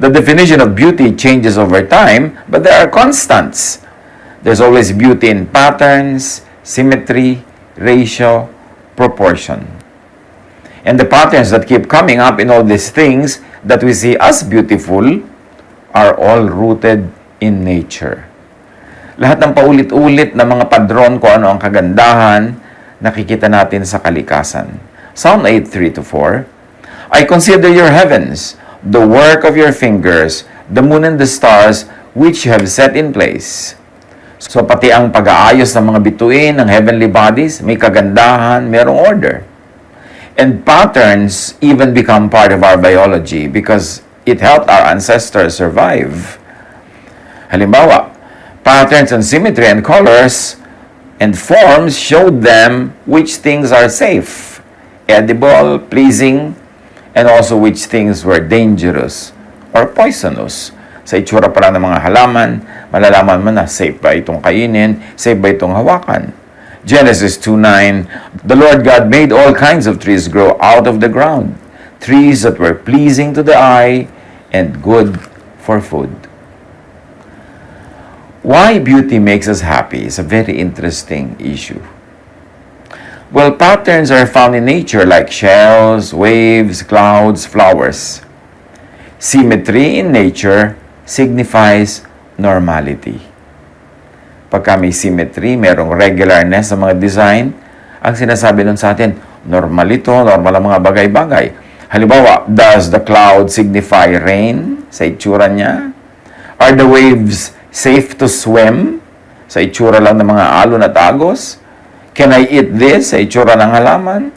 The definition of beauty changes over time, but there are constants. There's always beauty in patterns, symmetry, ratio, proportion. And the patterns that keep coming up in all these things that we see as beautiful are all rooted in nature. Lahat ng paulit-ulit na mga padron kung ano ang kagandahan, nakikita natin sa kalikasan. Psalm 8:3-4, I consider your heavens, the work of your fingers, the moon and the stars, which you have set in place. So pati ang pag-aayos ng mga bituin ng heavenly bodies, may kagandahan, merong order. And patterns even become part of our biology because it helped our ancestors survive. Halimbawa, patterns and symmetry and colors and forms showed them which things are safe, edible, pleasing, and also which things were dangerous or poisonous. Sa itsura pa lang ng mga halaman, malalaman mo na safe ba itong kainin, safe ba itong hawakan. Genesis 2:9, the Lord God made all kinds of trees grow out of the ground, trees that were pleasing to the eye and good for food. Why beauty makes us happy is a very interesting issue. Well, patterns are found in nature like shells, waves, clouds, flowers. Symmetry in nature signifies normality. Pagka may symmetry, merong regularness sa mga design, ang sinasabi nun sa atin, normal ito, normal ang mga bagay-bagay. Halimbawa, does the cloud signify rain sa itsura niya? Are the waves safe to swim sa itsura lang ng mga alon at agos? Can I eat this sa itsura ng halaman?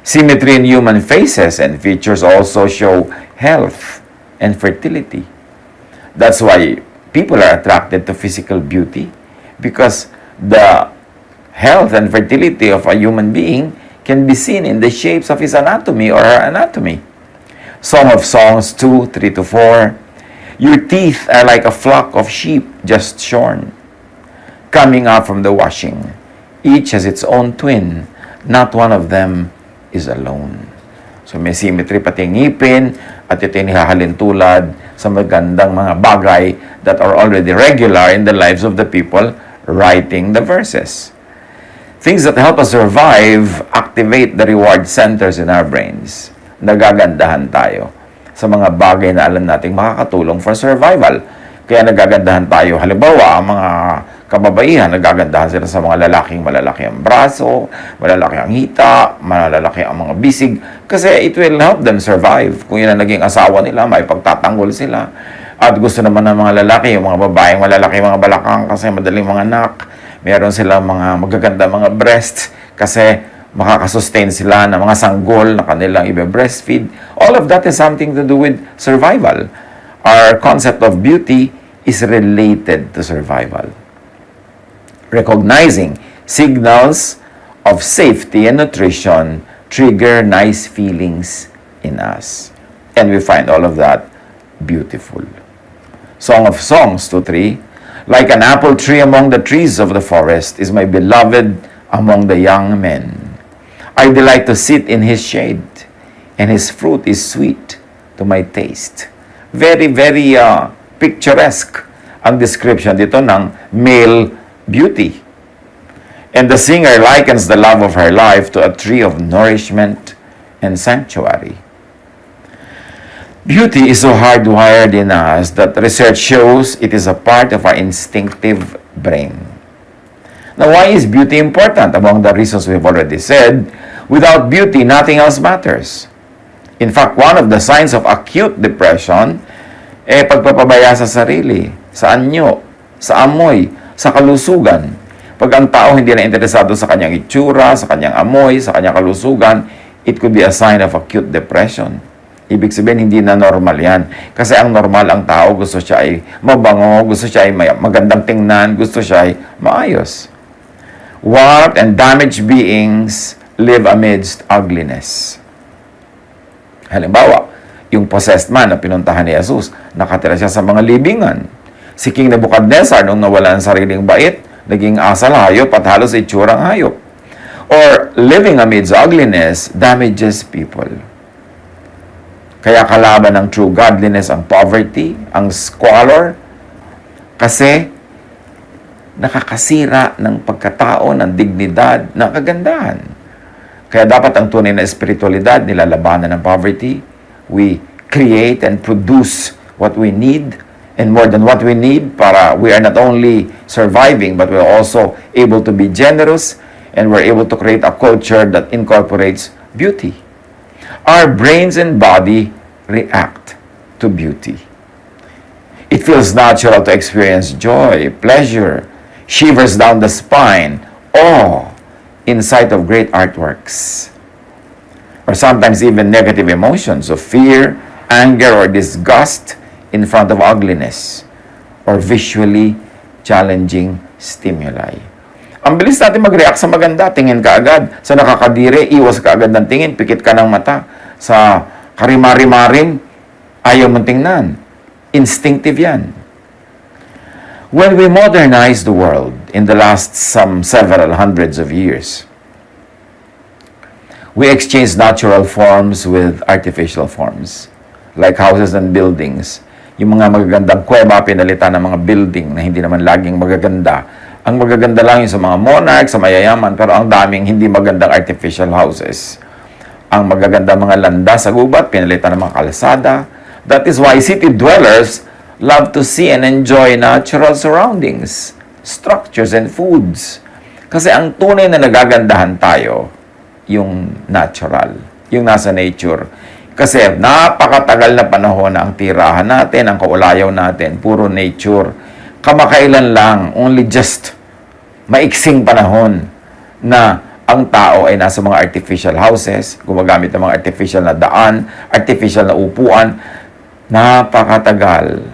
Symmetry in human faces and features also show health and fertility. That's why people are attracted to physical beauty because the health and fertility of a human being can be seen in the shapes of his anatomy or her anatomy. Song of Songs 2:3-4, your teeth are like a flock of sheep just shorn, coming out from the washing. Each has its own twin, not one of them is alone. So may symmetry pati ngipin at ito yung hahalin tulad sa magandang mga bagay that are already regular in the lives of the people writing the verses. Things that help us survive activate the reward centers in our brains. Nagagandahan tayo sa mga bagay na alam nating makakatulong for survival. Kaya nagagandahan tayo. Halimbawa, ang mga kababaihan, nagagandahan sila sa mga lalaking malalaki ang braso, malalaki ang hita, malalaki ang mga bisig, kasi it will help them survive. Kung yun ang naging asawa nila, may pagtatanggol sila. At gusto naman ng mga lalaki, yung mga babaeng malalaki, mga balakang, kasi madaling mga anak. Meron sila mga magaganda mga breasts, kasi makakasustain sila ng mga sanggol na kanilang i-breastfeed. All of that is something to do with survival. Our concept of beauty is related to survival. Recognizing signals of safety and nutrition trigger nice feelings in us. And we find all of that beautiful. Song of Songs 2:3, like an apple tree among the trees of the forest is my beloved among the young men. I delight to sit in his shade, and his fruit is sweet to my taste. Very, very picturesque ang description dito ng male beauty. And the singer likens the love of her life to a tree of nourishment and sanctuary. Beauty is so hardwired in us that research shows it is a part of our instinctive brain. Now, why is beauty important? Among the reasons we've already said, without beauty, nothing else matters. In fact, one of the signs of acute depression, pagpapabaya sa sarili, sa anyo, sa amoy, sa kalusugan. Pag ang tao hindi na interesado sa kanyang itsura, sa kanyang amoy, sa kanyang kalusugan, it could be a sign of acute depression. Ibig sabihin, hindi na normal yan. Kasi ang normal, ang tao, gusto siya ay mabango, gusto siya ay magandang tingnan, gusto siya ay maayos. Warped and damaged beings live amidst ugliness. Halimbawa, yung possessed man na pinuntahan ni Jesus, nakatira siya sa mga libingan. Si King Nebuchadnezzar, nung nawala ang sariling bait, naging asal hayop at halos itsurang hayop. Or living amidst ugliness damages people. Kaya kalaban ng true godliness ang poverty, ang squalor, kasi nakakasira ng pagkatao, ng dignidad, ng kagandahan. Kaya dapat ang tunay na espiritualidad, nilalabanan ng poverty. We create and produce what we need, and more than what we need, para we are not only surviving, but we're also able to be generous, and we're able to create a culture that incorporates beauty. Our brains and body react to beauty. It feels natural to experience joy, pleasure, shivers down the spine, awe in sight of great artworks, or sometimes even negative emotions of fear, anger, or disgust in front of ugliness or visually challenging stimuli. Ang bilis natin mag-react sa maganda, tingin ka agad. Sa nakakadire, iwas ka agad ng tingin, pikit ka ng mata. Sa karimari-marim, ayaw mong tingnan. Instinctive yan. When we modernize the world in the last several hundreds of years, we exchange natural forms with artificial forms, like houses and buildings. Yung mga magagandang kuweba, pinalitan ng mga building na hindi naman laging magaganda. Ang magaganda lang yung sa mga monarch, sa mayayaman, pero ang daming hindi magandang artificial houses. Ang magaganda mga landas sa gubat, pinalitan ng mga kalsada. That is why city dwellers love to see and enjoy natural surroundings, structures, and foods. Kasi ang tunay na nagagandahan tayo, yung natural, yung nasa nature. Kasi napakatagal na panahon na ang tirahan natin, ang kaulayaw natin, puro nature. Kamakailan lang, only just maiksing panahon na ang tao ay nasa mga artificial houses, gumagamit ng mga artificial na daan, artificial na upuan. Napakatagal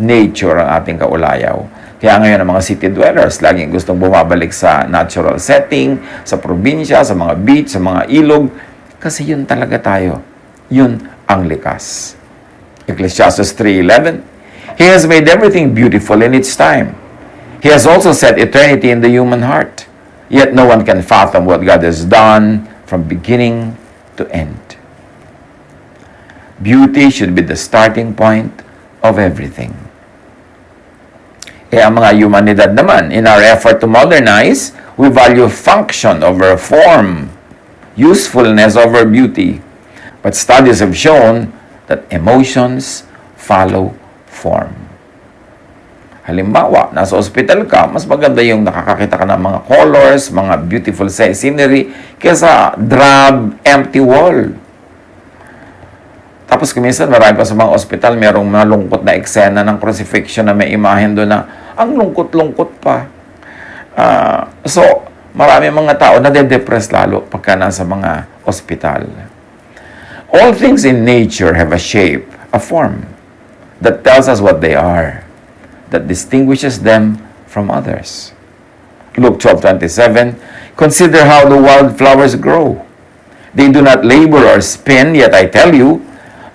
nature ang ating kaulayaw. Kaya ngayon ang mga city dwellers laging gustong bumabalik sa natural setting, sa probinsya, sa mga beach, sa mga ilog, kasi yun talaga tayo. Yun ang likas. Ecclesiastes 3:11, He has made everything beautiful in its time. He has also set eternity in the human heart. Yet no one can fathom what God has done from beginning to end. Beauty should be the starting point of everything. Ang mga humanidad naman, in our effort to modernize, we value function over form, usefulness over beauty. But studies have shown that emotions follow form. Halimbawa, nasa ospital ka, mas maganda yung nakakakita ka ng mga colors, mga beautiful scenery, kaysa drab, empty wall. Tapos kuminsan, marami pa sa mga ospital, merong malungkot na eksena ng crucifixion na may imahen doon na ang lungkot-lungkot pa. So, marami mga tao na de-depress lalo pagka nasa mga ospital. All things in nature have a shape, a form, that tells us what they are, that distinguishes them from others. Luke 12:27, Consider how the wildflowers grow. They do not labor or spin, yet I tell you,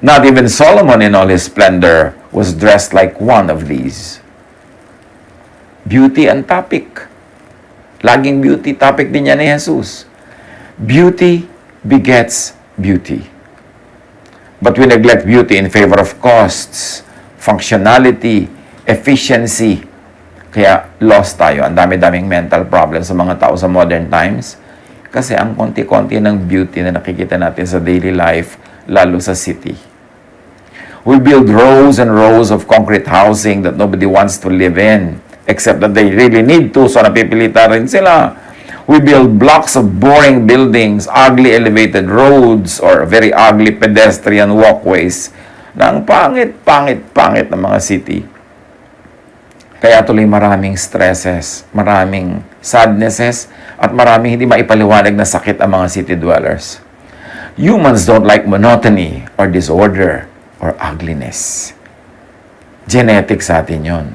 not even Solomon in all his splendor was dressed like one of these. Beauty ang topic. Laging beauty topic din yan ni Jesus. Beauty begets beauty. But we neglect beauty in favor of costs, functionality, efficiency. Kaya lost tayo. Ang dami-daming mental problems sa mga tao sa modern times. Kasi ang konti-konti ng beauty na nakikita natin sa daily life, lalo sa city. We build rows and rows of concrete housing that nobody wants to live in, except that they really need to, so napipilitan rin sila. We build blocks of boring buildings, ugly elevated roads, or very ugly pedestrian walkways na ang pangit ng mga city. Kaya tuloy maraming stresses, maraming sadnesses, at maraming hindi maipaliwanag na sakit ang mga city dwellers. Humans don't like monotony or disorder or ugliness. Genetic sa atin yun.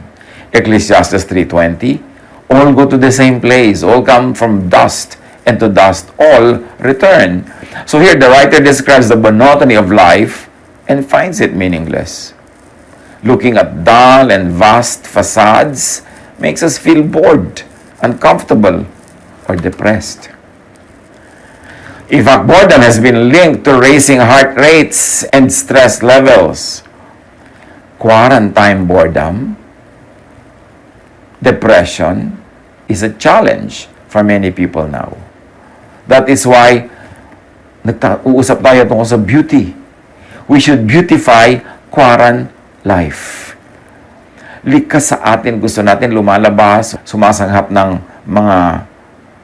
Ecclesiastes 3:20, all go to the same place, all come from dust, and to dust all return. So here the writer describes the monotony of life and finds it meaningless. Looking at dull and vast facades makes us feel bored, uncomfortable, or depressed. In fact, boredom has been linked to raising heart rates and stress levels. Quarantine boredom, depression, is a challenge for many people now. That is why uusap tayo tungkol sa beauty. We should beautify quarantine life. Likas sa atin, gusto natin lumalabas, sumasanghap ng mga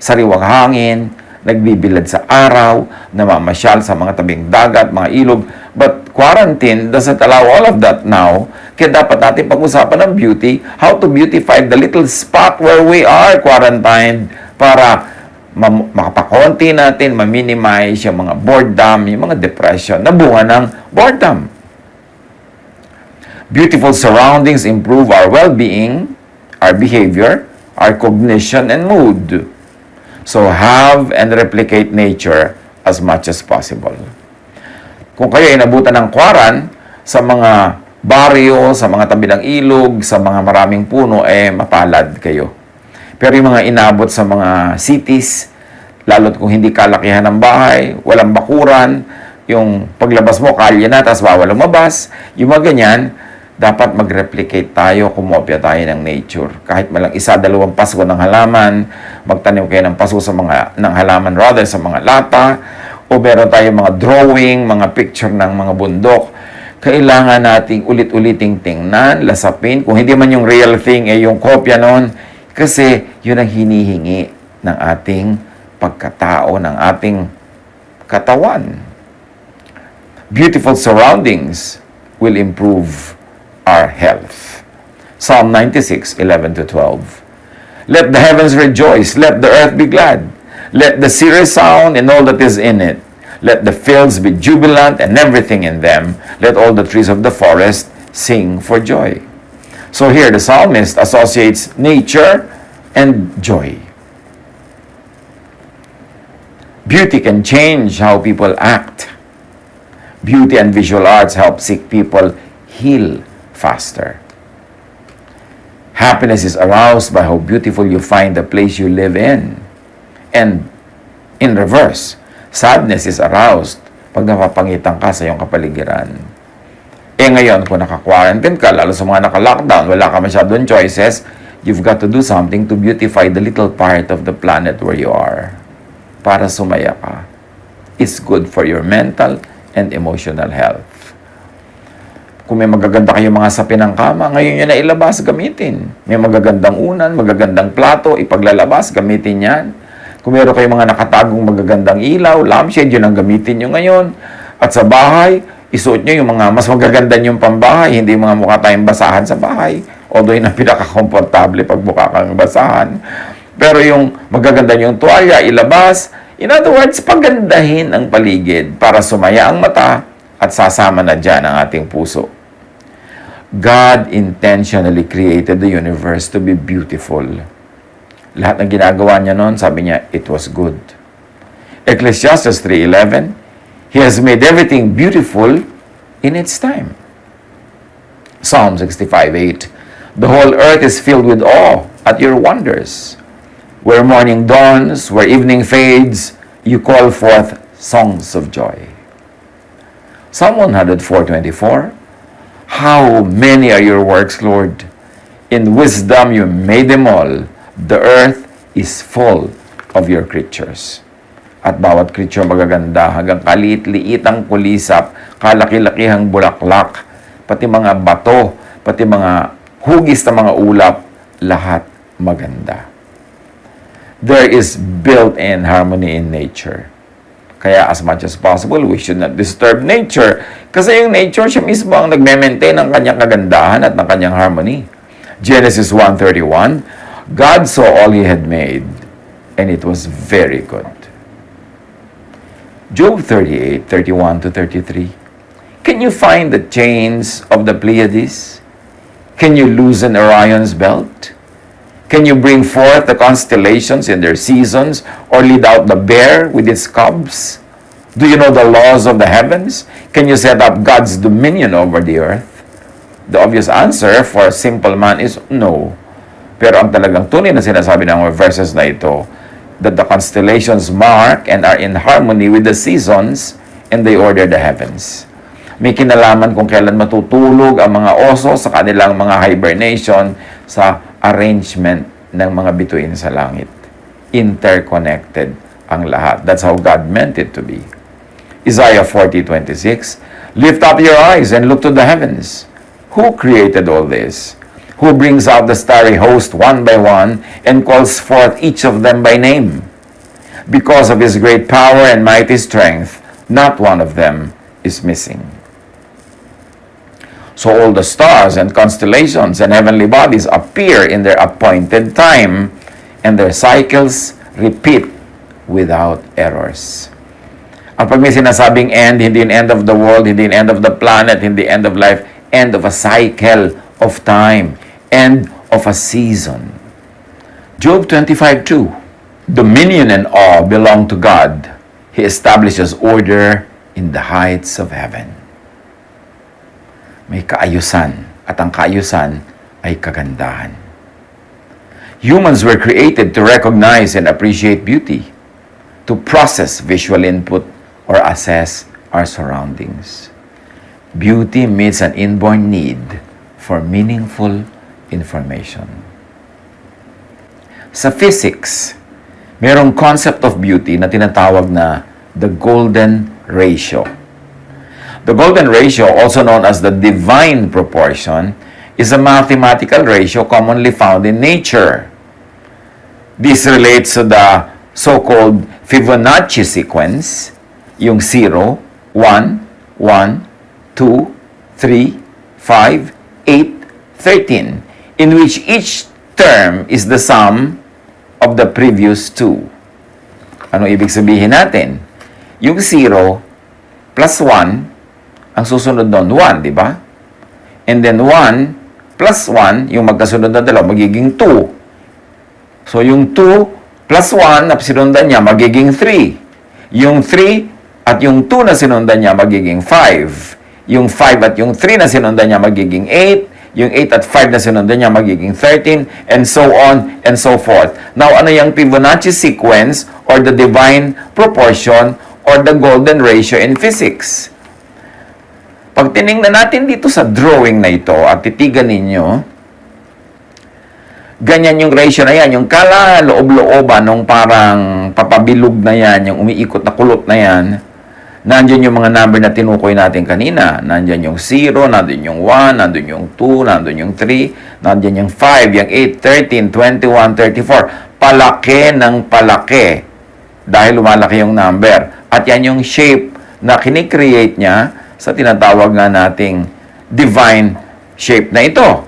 sariwang hangin, nagbibilad sa araw, namamasyal sa mga tabing dagat, mga ilog. But quarantine doesn't allow all of that now. Kaya dapat natin pag-usapan ng beauty, how to beautify the little spot where we are quarantined para makapakonti natin, ma-minimize yung mga boredom, yung mga depression na bunga ng boredom. Beautiful surroundings improve our well-being, our behavior, our cognition, and mood. So have and replicate nature as much as possible. Kung kayo ay nabutan ng kwaran sa mga baryo, sa mga tabi ng ilog, sa mga maraming puno, mapalad kayo. Pero yung mga inabot sa mga cities, lalo't kung hindi kalakihan ng bahay, walang bakuran, yung paglabas mo, kalye na, tapos bawal lumabas, yung mga ganyan, dapat mag-replicate tayo, kumopya tayo ng nature. Kahit malang isa, dalawang paso ng halaman, magtanim kayo ng paso sa ng halaman rather sa mga lata, o meron tayo mga drawing, mga picture ng mga bundok. Kailangan nating ulit-uliting tingnan, lasapin. Kung hindi man yung real thing, yung kopya nun, kasi yun ang hinihingi ng ating pagkatao, ng ating katawan. Beautiful surroundings will improve our health. Psalm 96, 11-12. Let the heavens rejoice, let the earth be glad, let the sea resound and all that is in it. Let the fields be jubilant and everything in them. Let all the trees of the forest sing for joy. So here the psalmist associates nature and joy. Beauty can change how people act. Beauty and visual arts help sick people heal faster. Happiness is aroused by how beautiful you find the place you live in. And in reverse, sadness is aroused pag napapangitan ka sa iyong kapaligiran. Ngayon, kung naka-quarantine ka, lalo sa mga naka-lockdown, wala ka masyadong choices, you've got to do something to beautify the little part of the planet where you are. Para sumaya ka. It's good for your mental and emotional health. Kung may magaganda kayong mga sapin ng kama, ngayon yun na ilabas, gamitin. May magagandang unan, magagandang plato, ipaglalabas, gamitin yan. Kung meron kayong mga nakatagong magagandang ilaw, lampshade, yun ang gamitin nyo ngayon. At sa bahay, isuot nyo yung mga mas magaganda yung pambahay, hindi yung mga mukha tayong basahan sa bahay. Although yun ang pinaka-komportable pag mukha kang basahan. Pero yung magaganda yung tuwalya, ilabas. In other words, pagandahin ang paligid para sumaya ang mata at sasama na dyan ang ating puso. God intentionally created the universe to be beautiful. Lahat ng ginagawa niya noon, sabi niya, it was good. Ecclesiastes 3:11, He has made everything beautiful in its time. Psalm 65:8, the whole earth is filled with awe at your wonders. Where morning dawns, where evening fades, you call forth songs of joy. Psalm 104:24, how many are your works, Lord? In wisdom you made them all. The earth is full of your creatures. At bawat creature magaganda, hanggang kaliit-liitang kulisap, kalaki-lakihang bulaklak, pati mga bato, pati mga hugis na mga ulap, lahat maganda. There is built-in harmony in nature. Kaya as much as possible, we should not disturb nature. Kasi yung nature, siya mismo ang nagme-maintain ng kanyang kagandahan at ng kanyang harmony. Genesis 1:31, God saw all He had made, and it was very good. Job 38:31-33, can you find the chains of the Pleiades? Can you loosen Orion's belt? Can you bring forth the constellations in their seasons, or lead out the bear with its cubs? Do you know the laws of the heavens? Can you set up God's dominion over the earth? The obvious answer for a simple man is no. Pero ang talagang tunay na sinasabi ng mga verses na ito, that the constellations mark and are in harmony with the seasons and they order the heavens. May kinalaman kung kailan matutulog ang mga oso sa kanilang mga hibernation sa arrangement ng mga bituin sa langit. Interconnected ang lahat. That's how God meant it to be. Isaiah 40:26, lift up your eyes and look to the heavens. Who created all this? Who brings out the starry host one by one and calls forth each of them by name? Because of his great power and mighty strength, not one of them is missing. So all the stars and constellations and heavenly bodies appear in their appointed time, and their cycles repeat without errors. At pag may sinasabing end, hindi yung end of the world, hindi yung end of the planet, hindi end of life, end of a cycle of time, end of a season. Job 25:2, dominion and awe belong to God. He establishes order in the heights of heaven. May kaayusan, at ang kaayusan ay kagandahan. Humans were created to recognize and appreciate beauty, to process visual input or assess our surroundings. Beauty meets an inborn need for meaningful information. Sa physics, mayroong concept of beauty na tinatawag na the golden ratio. The golden ratio, also known as the divine proportion, is a mathematical ratio commonly found in nature. This relates to the so-called Fibonacci sequence, yung 0, 1, 1, 2, 3, 5, 8, 13, in which each term is the sum of the previous two. Ano ibig sabihin natin? Yung 0 plus 1, ang susunod doon, 1, di ba? And then 1 plus 1, yung magkasunod na dalawa, magiging 2. So, yung 2 plus 1 na sinundan niya, magiging 3. Yung 3 at yung 2 na sinundan niya, magiging 5. Yung 5 at yung 3 na sinundan niya, magiging 8. Yung 8 at 5 na sinundan niya, magiging 13. And so on and so forth. Now, ano yung Fibonacci sequence or the divine proportion or the golden ratio in physics? Pag tinignan natin dito sa drawing na ito at titigan ninyo, ganyan yung ratio na yan, yung kala-loob-looban nung parang papabilog na yan, yung umiikot na kulot na yan, nandyan yung mga number na tinukoy natin kanina. Nandyan yung 0, nandyan yung 1, nandyan yung 2, nandyan yung 3, nandyan yung 5, yung 8, 13, 21, 34. Palaki ng palaki dahil lumalaki yung number. At yan yung shape na kinikreate niya sa tinatawag nga nating divine shape na ito.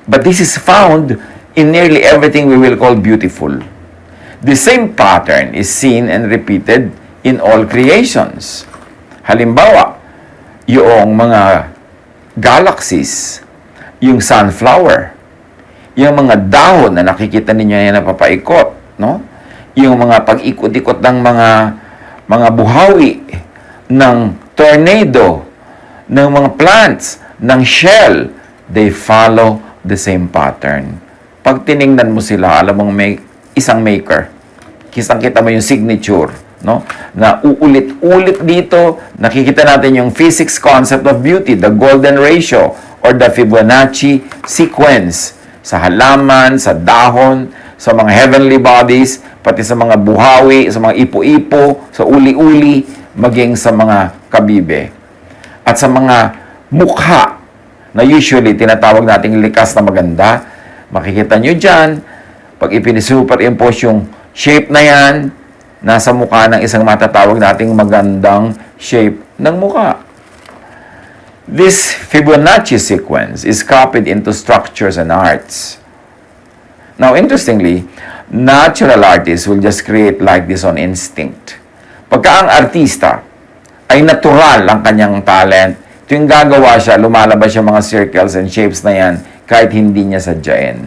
But this is found in nearly everything we will call beautiful. The same pattern is seen and repeated in all creations. Halimbawa, yung mga galaxies, yung sunflower, yung mga dahon na nakikita ninyo na napapaikot, no? Yung mga pag-ikot-ikot ng mga buhawi, ng tornado, ng mga plants, ng shell, they follow the same pattern. Pag tiningnan mo sila, alam mong may isang maker. Kitang-kita mo yung signature, no? Na uulit-ulit dito, nakikita natin yung physics concept of beauty, the golden ratio, or the Fibonacci sequence. Sa halaman, sa dahon, sa mga heavenly bodies, pati sa mga buhawi, sa mga ipo-ipo, sa uli-uli, maging sa mga kabibe. At sa mga mukha na usually tinatawag nating likas na maganda, makikita nyo dyan, pag ipinusuperimpose yung shape na yan, nasa mukha ng isang matatawag nating magandang shape ng mukha. This Fibonacci sequence is copied into structures and arts. Now, interestingly, natural artists will just create like this on instinct. Pagka ang artista ay natural ang kanyang talent, tuwing gagawa siya, lumalabas yung mga circles and shapes na yan kahit hindi niya sadyain.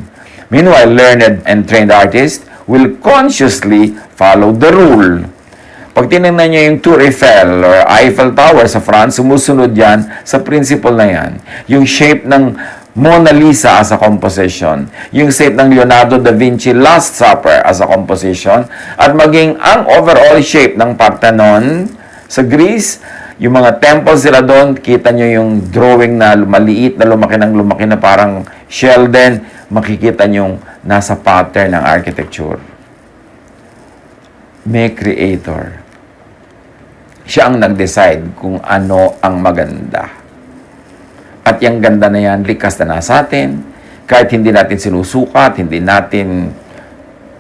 Meanwhile, learned and trained artists will consciously follow the rule. Pag tinignan niyo yung Tour Eiffel or Eiffel Tower sa France, sumusunod yan sa principle na yan. Yung shape ng Mona Lisa as a composition, yung shape ng Leonardo da Vinci Last Supper as a composition, at maging ang overall shape ng Parthenon sa Greece, yung mga temples sila doon, kita nyo yung drawing na maliit na lumaki ng lumaki na parang shell din, makikita nyo nasa pattern ng architecture. May creator. Siya ang nag-decide kung ano ang maganda. At yung ganda na yan, likas na nasa atin. Kahit hindi natin sinusukat, hindi natin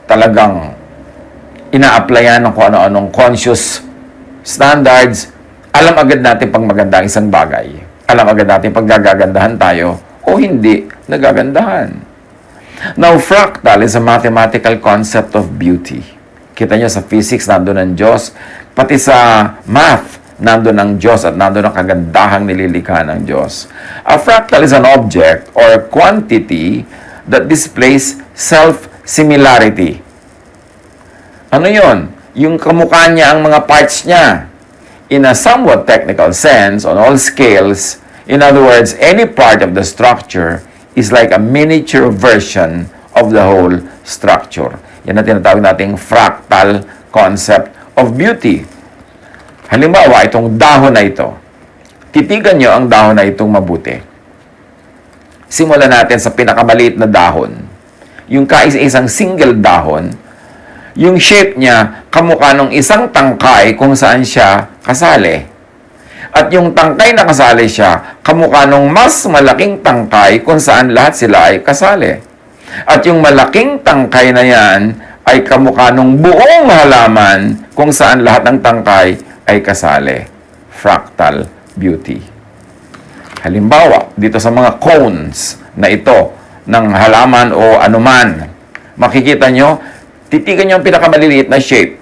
talagang ina-applyan ng kung ano-anong conscious standards, alam agad natin pag maganda ang isang bagay. Alam agad natin pag gagagandahan tayo o hindi nagagandahan. Now, fractal is a mathematical concept of beauty. Kita nyo sa physics, nandun ang Diyos. Pati sa math, nandun ang Diyos at nandun ang kagandahang nililikha ng Diyos. A fractal is an object or quantity that displays self-similarity. Ano yon? Yung kamukha niya ang mga parts niya. In a somewhat technical sense, on all scales, in other words, any part of the structure is like a miniature version of the whole structure. Yan ang tinatawag nating fractal concept of beauty. Halimbawa, itong dahon na ito. Titigan nyo ang dahon na itong mabuti. Simulan natin sa pinakamaliit na dahon. Yung kaisa-isang single dahon, yung shape niya, kamukha ng isang tangkay kung saan siya kasali. At yung tangkay na kasali siya, kamukha ng mas malaking tangkay kung saan lahat sila ay kasali. At yung malaking tangkay na yan, ay kamukha ng buong halaman kung saan lahat ng tangkay ay kasali. Fractal beauty. Halimbawa, dito sa mga cones na ito ng halaman o anuman, makikita nyo, titigan nyo ang pinakamaliliit na shape.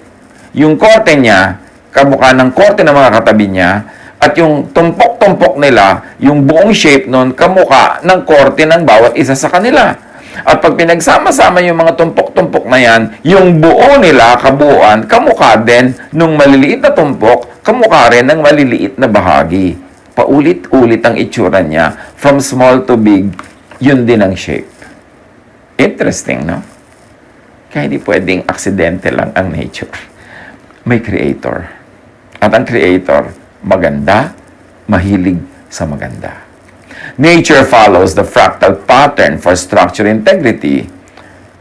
Yung korte niya, kamukha ng korte ng mga katabi niya, at yung tumpok-tumpok nila, yung buong shape nun, kamukha ng korte ng bawat isa sa kanila. At pag pinagsama-sama yung mga tumpok-tumpok na yan, yung buo nila, kabuuan, kamukha din nung maliliit na tumpok, kamukha rin ng maliliit na bahagi. Paulit-ulit ang itsura niya. From small to big, yun din ang shape. Interesting, no? Kaya hindi pwedeng aksidente lang ang nature. May creator. At ang creator, maganda, mahilig sa maganda. Nature follows the fractal pattern for structure integrity.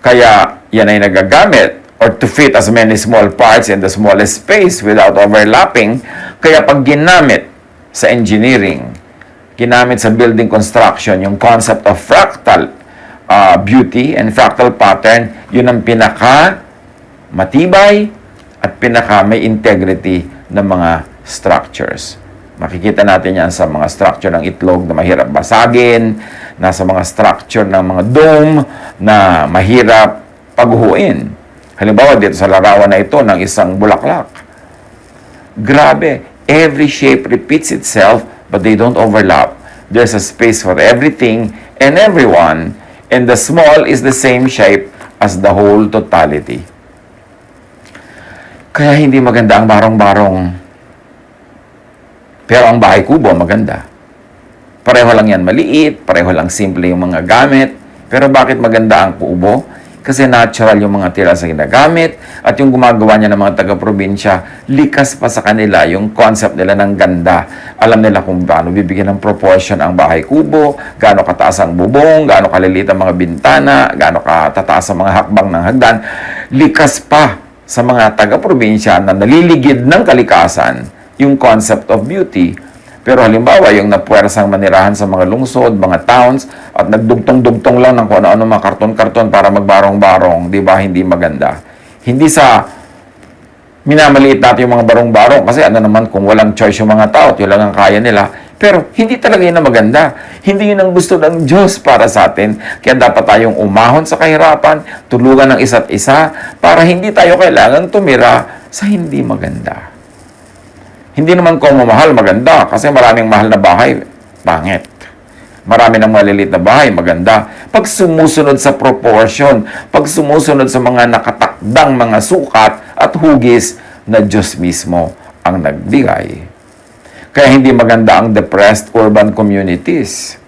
Kaya yan ay nagagamit or to fit as many small parts in the smallest space without overlapping. Kaya pag ginamit sa engineering, ginamit sa building construction, yung concept of fractal beauty and fractal pattern, yun ang pinaka matibay at pinaka may integrity ng mga structures. Makikita natin yan sa mga structure ng itlog na mahirap basagin, nasa mga structure ng mga dome na mahirap paghuhuin. Halimbawa, dito sa larawan na ito ng isang bulaklak. Grabe, every shape repeats itself but they don't overlap. There's a space for everything and everyone, and the small is the same shape as the whole totality. Kaya hindi maganda ang barong-barong. Pero ang bahay kubo, maganda. Pareho lang yan maliit, pareho lang simple yung mga gamit. Pero bakit maganda ang kubo? Kasi natural yung mga tira sa ginagamit at yung gumagawa niya ng mga taga-probinsya, likas pa sa kanila yung concept nila ng ganda. Alam nila kung paano bibigyan ng proportion ang bahay kubo, gaano kataas ang bubong, gaano kaliliit ang mga bintana, gaano katataas ang mga hakbang ng hagdan. Likas pa sa mga taga-probinsya na naliligid ng kalikasan yung concept of beauty. Pero halimbawa, yung napuwersang manirahan sa mga lungsod, mga towns, at nagdugtong-dugtong lang ng kung ano-ano mga karton-karton para magbarong-barong, di ba, hindi maganda. Hindi sa minamaliit natin yung mga barong-barong, kasi ano naman kung walang choice yung mga tao, yun lang ang kaya nila. Pero hindi talaga yun na maganda. Hindi yun ang gusto ng Diyos para sa atin. Kaya dapat tayong umahon sa kahirapan, tulungan ng isa't isa, para hindi tayo kailangang tumira sa hindi maganda. Hindi naman kung mahal, maganda. Kasi maraming mahal na bahay, pangit. Marami ng maliliit na bahay, maganda. Pag sumusunod sa proportion, pag sumusunod sa mga nakatakdang mga sukat at hugis na Diyos mismo ang nagbigay. Kaya hindi maganda ang depressed urban communities.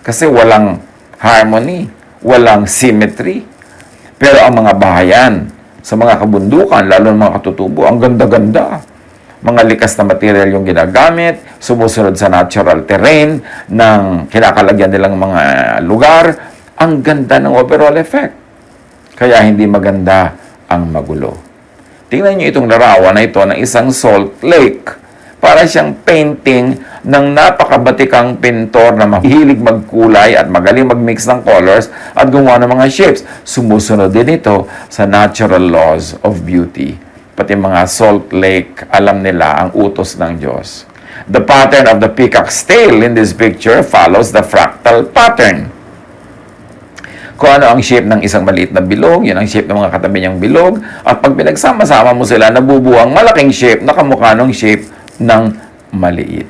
Kasi walang harmony, walang symmetry. Pero ang mga bahayan, sa mga kabundukan, lalo ng mga katutubo, ang ganda-ganda. Mga likas na material yung ginagamit, sumusunod sa natural terrain ng kinakalagyan nilang mga lugar. Ang ganda ng overall effect. Kaya hindi maganda ang magulo. Tingnan niyo itong larawan na ito ng isang salt lake. Para siyang painting ng napakabatikang pintor na mahilig magkulay at magaling mag-mix ng colors at gumawa ng mga shapes. Sumusunod din ito sa natural laws of beauty. Pati mga salt lake, alam nila ang utos ng Diyos. The pattern of the peacock's tail in this picture follows the fractal pattern. Kung ano ang shape ng isang maliit na bilog, yun ang shape ng mga katabi niyang bilog. At pag pinagsama-sama mo sila, nabubuo ang malaking shape na kamukha ng shape ng maliit.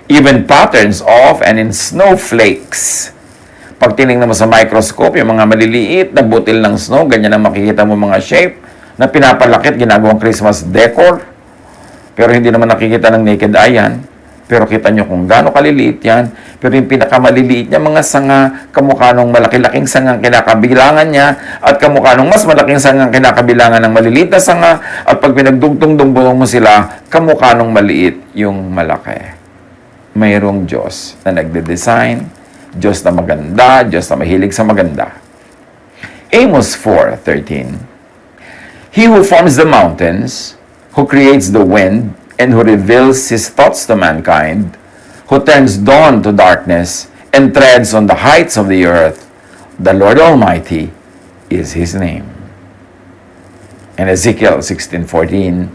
Even patterns of and in snowflakes. Pag tinignan mo sa microscope, yung mga maliliit na butil ng snow, ganyan ang makikita mo mga shape na pinapalakit, ginagawang Christmas decor. Pero hindi naman nakikita ng naked eye yan. Pero kita nyo kung gaano kaliliit yan. Pero yung pinakamaliliit niya, mga sanga, kamukha nung malaki-laking sangang kinakabilangan niya, at kamukha nung mas malaking sangang kinakabilangan ng maliliit na sanga, at pag pinagdugtong-dungtong mo sila, kamukha nung maliit yung malaki. Mayroong Diyos na nagde-design, Diyos na maganda, Diyos na mahilig sa maganda. Amos 4:13. He who forms the mountains, who creates the wind, and who reveals his thoughts to mankind, who turns dawn to darkness, and treads on the heights of the earth, the Lord Almighty is his name. And Ezekiel 16:14,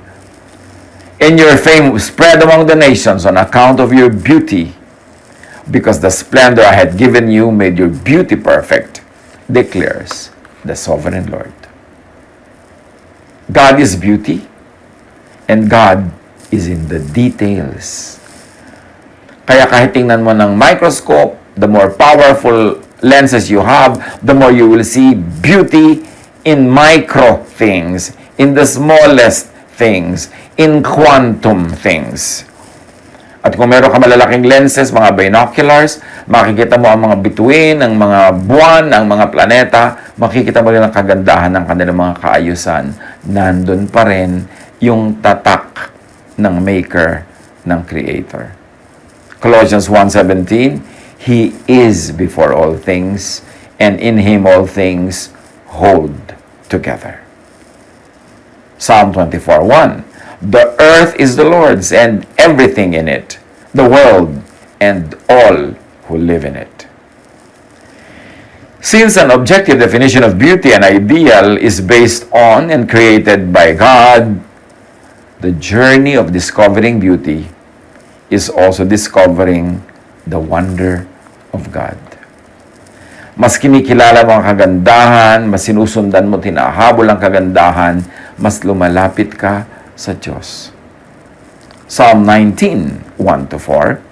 in your fame spread among the nations on account of your beauty, because the splendor I had given you made your beauty perfect, declares the sovereign Lord. God is beauty, and God is in the details. Kaya kahit tingnan mo ng microscope, the more powerful lenses you have, the more you will see beauty in micro things, in the smallest things, in quantum things. At kung meron ka malalaking lenses, mga binoculars, makikita mo ang mga bituin, ang mga buwan, ang mga planeta, makikita mo rin ang kagandahan ng kanilang mga kaayusan. Nandun pa rin yung tatak ng maker, ng creator. Colossians 1:17, He is before all things, and in Him all things hold together. Psalm 24:1, the earth is the Lord's, and everything in it, the world, and all who live in it. Since an objective definition of beauty and ideal is based on and created by God, the journey of discovering beauty is also discovering the wonder of God. Mas kinikilala mo ang kagandahan, mas sinusundan mo, tinahabol ang kagandahan, mas lumalapit ka sa Diyos. Psalm 19:1-4.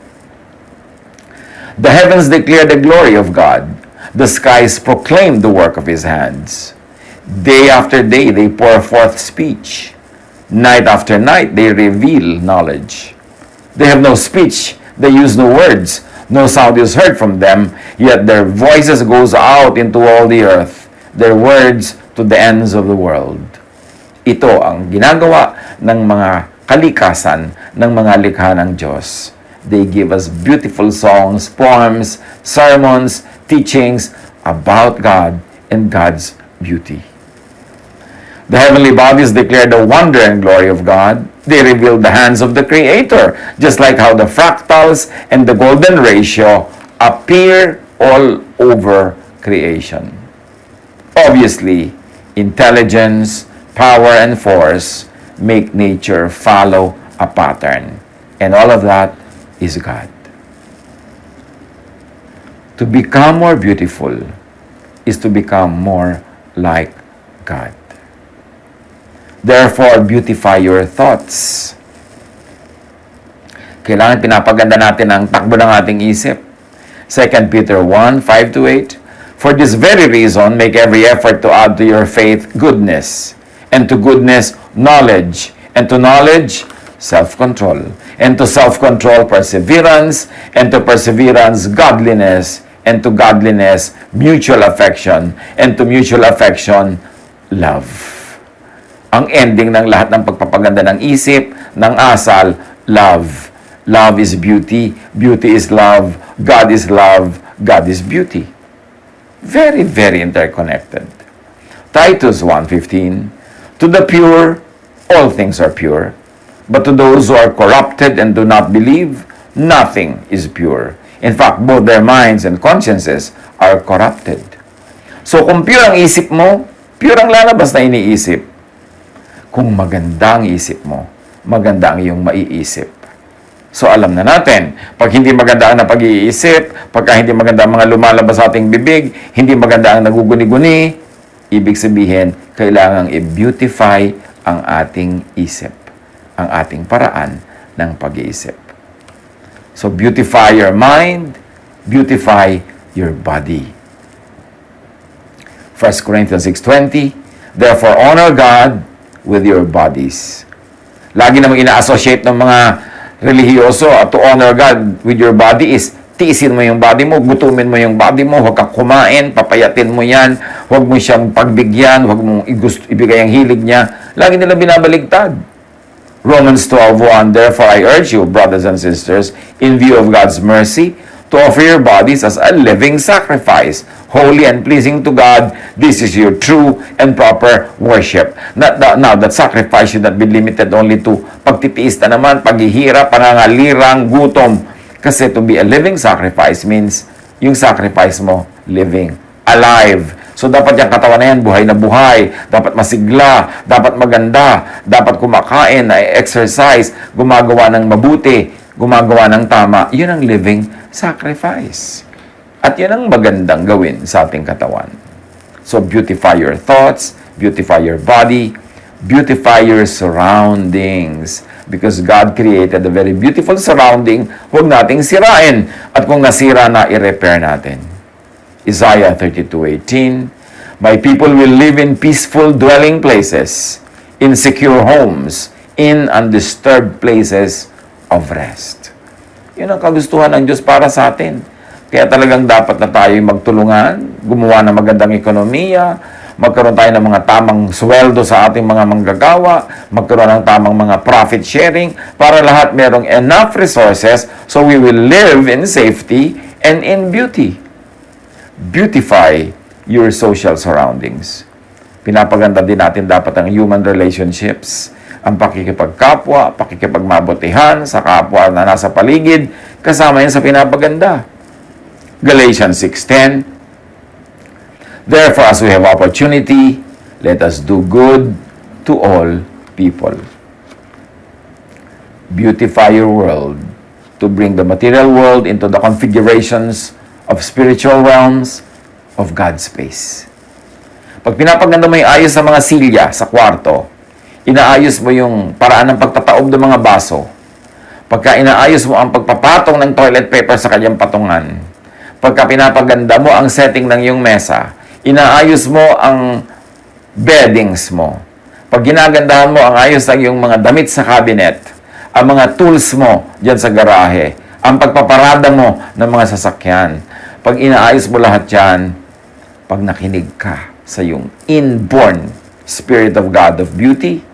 The heavens declare the glory of God. The skies proclaim the work of His hands. Day after day they pour forth speech. Night after night, they reveal knowledge. They have no speech. They use no words. No sound is heard from them, yet their voices goes out into all the earth, their words to the ends of the world. Ito ang ginagawa ng mga kalikasan, ng mga likha ng Diyos. They give us beautiful songs, poems, sermons, teachings about God and God's beauty. The heavenly bodies declare the wonder and glory of God. They reveal the hands of the Creator, just like how the fractals and the golden ratio appear all over creation. Obviously, intelligence, power, and force make nature follow a pattern. And all of that is God. To become more beautiful is to become more like God. Therefore, beautify your thoughts. Kailangan pinapaganda natin ang takbo ng ating isip. 2 Peter 1:5-8. For this very reason, make every effort to add to your faith goodness, and to goodness, knowledge, and to knowledge, self-control. And to self-control, perseverance. And to perseverance, godliness. And to godliness, mutual affection. And to mutual affection, love. Ang ending ng lahat ng pagpapaganda ng isip, ng asal, love. Love is beauty. Beauty is love. God is love. God is beauty. Very, very interconnected. Titus 1:15, to the pure, all things are pure. But to those who are corrupted and do not believe, nothing is pure. In fact, both their minds and consciences are corrupted. So kung pure ang isip mo, pure ang lalabas na iniisip. Kung maganda ang isip mo, maganda ang iyong maiisip. So alam na natin, pag hindi maganda ang napag-iisip, pagka hindi maganda ang mga lumalabas sa ating bibig, hindi maganda ang naguguni-guni, ibig sabihin, kailangang i-beautify ang ating isip, ang ating paraan ng pag-iisip. So beautify your mind, beautify your body. 1 Corinthians 6:20, therefore honor God with your bodies. Lagi namang ina-associate ng mga relihiyoso at to honor God with your body is tiisin mo yung body mo, gutumin mo yung body mo, huwag kang kumain, papayatin mo yan, huwag mo siyang pagbigyan, huwag mong ibigay ang hilig niya. Lagi nila binabaligtad. Romans 12:1, therefore I urge you, brothers and sisters, in view of God's mercy, to offer your bodies as a living sacrifice, holy and pleasing to God. This is your true and proper worship. Now, that sacrifice should not be limited only to pagtitiis na naman, paghihirap, pangangalirang, gutom. Kasi to be a living sacrifice means yung sacrifice mo, living, alive. So, dapat yung katawan na yan, buhay na buhay. Dapat masigla, dapat maganda, dapat kumakain, exercise, gumagawa ng mabuti, gumagawa ng tama. Yun ang living sacrifice. At yun ang magandang gawin sa ating katawan. So, beautify your thoughts, beautify your body, beautify your surroundings. Because God created a very beautiful surrounding, huwag nating sirain. At kung nasira na, i-repair natin. Isaiah 32:18, my people will live in peaceful dwelling places, in secure homes, in undisturbed places of rest. Yun ang kagustuhan ng Diyos para sa atin. Kaya talagang dapat na tayo magtulungan, gumawa ng magandang ekonomiya, magkaroon tayo ng mga tamang sweldo sa ating mga manggagawa, magkaroon ng tamang mga profit sharing, para lahat merong enough resources so we will live in safety and in beauty. Beautify your social surroundings. Pinapaganda din natin dapat ang human relationships, ang pakikipagkapwa, pakikipagmabutihan sa kapwa na nasa paligid, kasama yan sa pinapaganda. Galatians 6:10, therefore, as we have opportunity, let us do good to all people. Beautify your world to bring the material world into the configurations of spiritual realms of God's space. Pag pinapaganda mo yung ayos sa mga silya sa kwarto, inaayos mo yung paraan ng pagtataob ng mga baso. Pagka inaayos mo ang pagpapatong ng toilet paper sa kanyang patungan, pagka pinapaganda mo ang setting ng iyong mesa, inaayos mo ang beddings mo. Pag ginagandahan mo ang ayos ng iyong mga damit sa cabinet, ang mga tools mo dyan sa garahe, ang pagpaparada mo ng mga sasakyan, pag inaayos mo lahat yan, pag nakinig ka sa iyong inborn Spirit of God of beauty,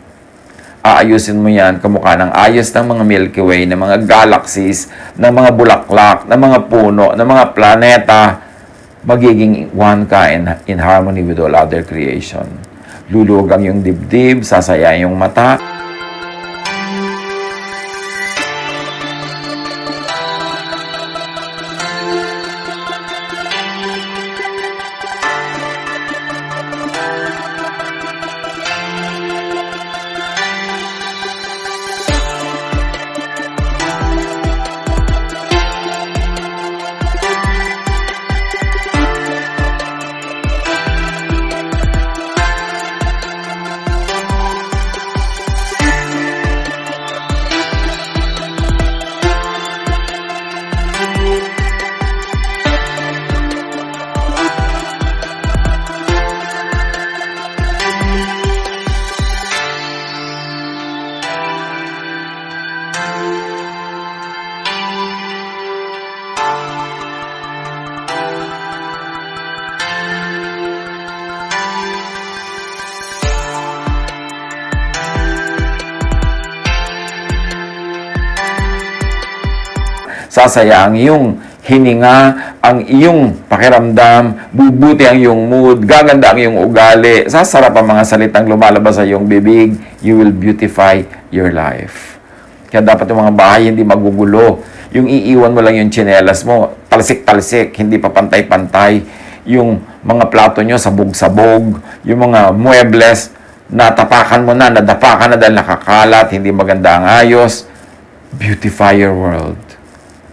aayusin mo yan kamukha ng ayos ng mga Milky Way, ng mga galaxies, ng mga bulaklak, ng mga puno, ng mga planeta, magiging one ka in harmony with all other creation. Luluwag ang iyong dibdib, sasaya yung mata. sasaya ang iyong hininga, ang iyong pakiramdam, bubuti ang iyong mood, gaganda ang iyong ugali, sasarap ang mga salitang lumalabas sa iyong bibig, you will beautify your life. Kaya dapat yung mga bahay hindi magugulo. Yung iiwan mo lang yung tsinelas mo, talsik-talsik, hindi pa pantay-pantay. Yung mga plato nyo, sabog-sabog. Yung mga muebles, natapakan mo na, nadapa ka na dahil nakakalat, hindi maganda ang ayos. Beautify your world.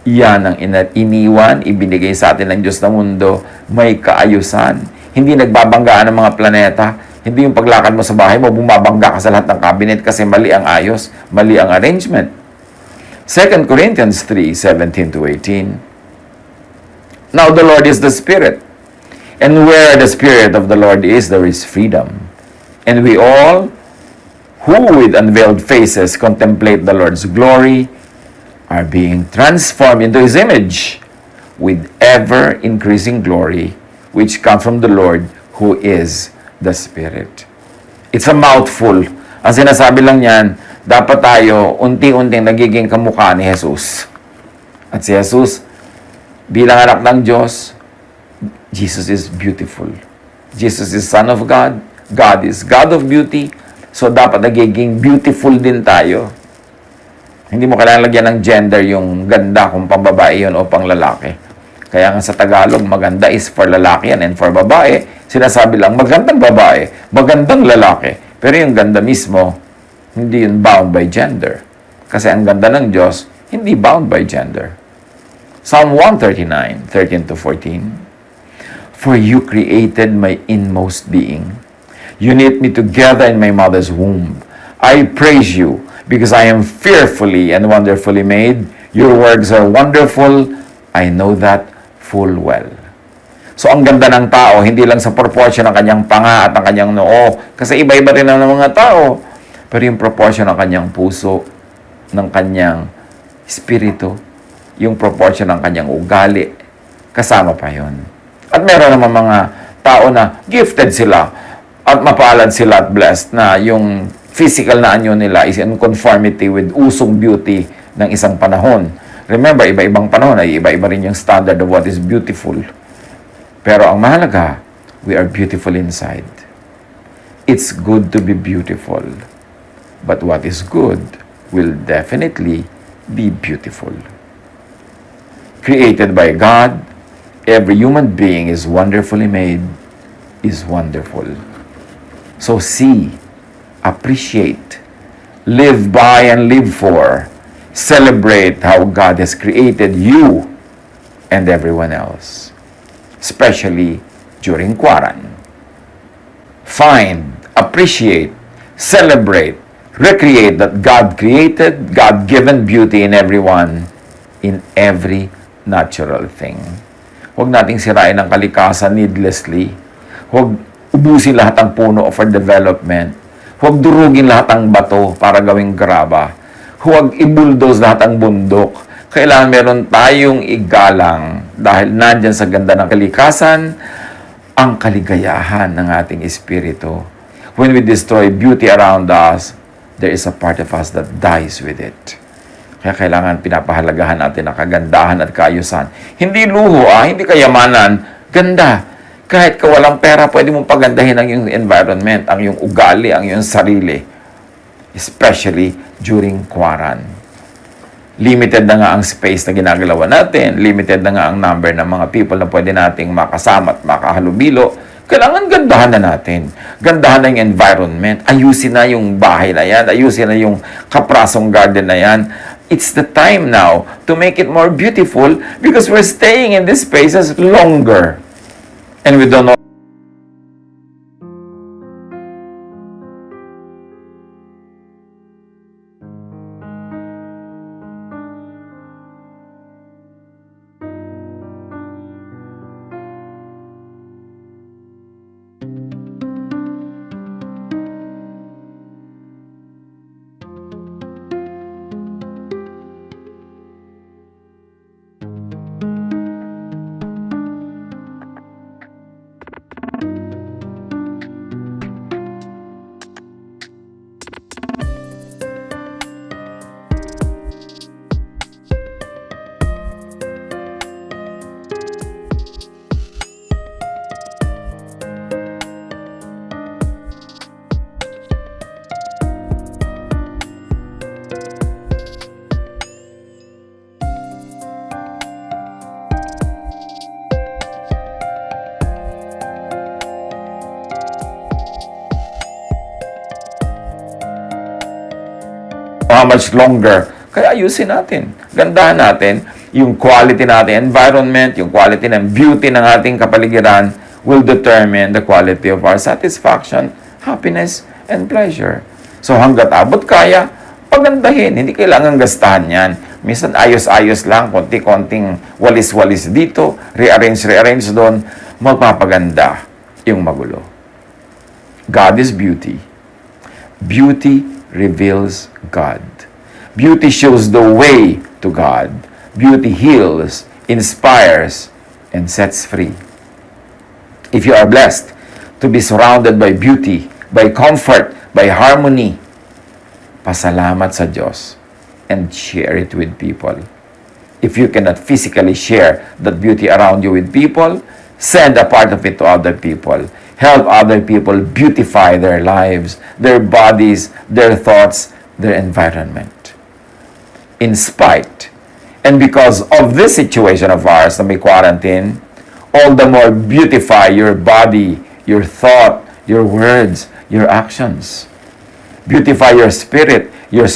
Yan ang iniwan, ibinigay sa atin ng Diyos na mundo, may kaayusan. Hindi nagbabanggaan ng mga planeta. Hindi yung paglakad mo sa bahay mo, bumabangga ka sa lahat ng cabinet kasi mali ang ayos, mali ang arrangement. 2 Corinthians 3:17-18. Now the Lord is the Spirit, and where the Spirit of the Lord is, there is freedom. And we all, who with unveiled faces contemplate the Lord's glory, are being transformed into His image with ever-increasing glory, which comes from the Lord, who is the Spirit. It's a mouthful. Ang sinasabi lang yan, dapat tayo unti-unting nagiging kamukha ni Jesus. At si Jesus, bilang anak ng Diyos, Jesus is beautiful. Jesus is Son of God. God is God of beauty. So, dapat nagiging beautiful din tayo. Hindi mo kailangan lagyan ng gender yung ganda kung pang babae yun o pang lalaki. Kaya nga sa Tagalog, maganda is for lalaki yan. And for babae, sinasabi lang, magandang babae, magandang lalaki. Pero yung ganda mismo, hindi yun bound by gender. Kasi ang ganda ng Diyos, hindi bound by gender. Psalm 139:13-14. For you created my inmost being. You knit me together in my mother's womb. I praise you, because I am fearfully and wonderfully made. Your works are wonderful. I know that full well. So, ang ganda ng tao, hindi lang sa proportion ng kanyang panga at ng kanyang noo. Kasi iba-iba rin ang mga tao. Pero yung proportion ng kanyang puso, ng kanyang espiritu, yung proportion ng kanyang ugali, kasama pa yun. At meron naman mga tao na gifted sila at mapalad sila at blessed na yung physical na anyo nila is in conformity with usong beauty ng isang panahon. Remember, iba-ibang panahon ay iba-iba rin yung standard of what is beautiful. Pero ang mahalaga, we are beautiful inside. It's good to be beautiful. But what is good will definitely be beautiful. Created by God, every human being is wonderfully made, is wonderful. So see, appreciate, live by and live for, celebrate how God has created you and everyone else, especially during quarantine. Find, appreciate, celebrate, recreate that God created, God-given beauty in everyone, in every natural thing. Huwag nating sirain ang kalikasan needlessly. Huwag ubusin lahat ng puno for development. Huwag durugin lahat ng bato para gawing graba. Huwag i-bulldoze lahat ng bundok. Kailangan meron tayong igalang dahil nandyan sa ganda ng kalikasan ang kaligayahan ng ating espiritu. When we destroy beauty around us, there is a part of us that dies with it. Kaya kailangan pinapahalagahan natin ang kagandahan at kaayusan. Hindi luho, hindi kayamanan, ganda. Kahit ka walang pera, pwede mong pagandahin ang iyong environment, ang iyong ugali, ang iyong sarili. Especially during quarantine. Limited na nga ang space na ginagalawan natin. Limited na nga ang number ng mga people na pwede nating makasama at makahalubilo. Kailangan gandahan na natin. Gandahan na yung environment. Ayusin na yung bahay na yan. Ayusin na yung kaprasong garden na yan. It's the time now to make it more beautiful because we're staying in these spaces longer. And we don't know how much longer? Kaya ayusin natin. Gandahan natin yung quality natin, environment, yung quality ng beauty ng ating kapaligiran will determine the quality of our satisfaction, happiness, and pleasure. So hanggat abot kaya, pagandahin. Hindi kailangan gastahan yan. Minsan ayos-ayos lang, konti-konting walis-walis dito, rearrange doon, magpapaganda yung magulo. God is beauty. Beauty reveals God. Beauty shows the way to God. Beauty heals, inspires, and sets free. If you are blessed to be surrounded by beauty, by comfort, by harmony, pasalamat sa Diyos and share it with people. If you cannot physically share that beauty around you with people, send a part of it to other people. Help other people beautify their lives, their bodies, their thoughts, their environment. In spite and because of this situation of ours na may quarantine, all the more beautify your body, your thought, your words, your actions. Beautify your spirit, your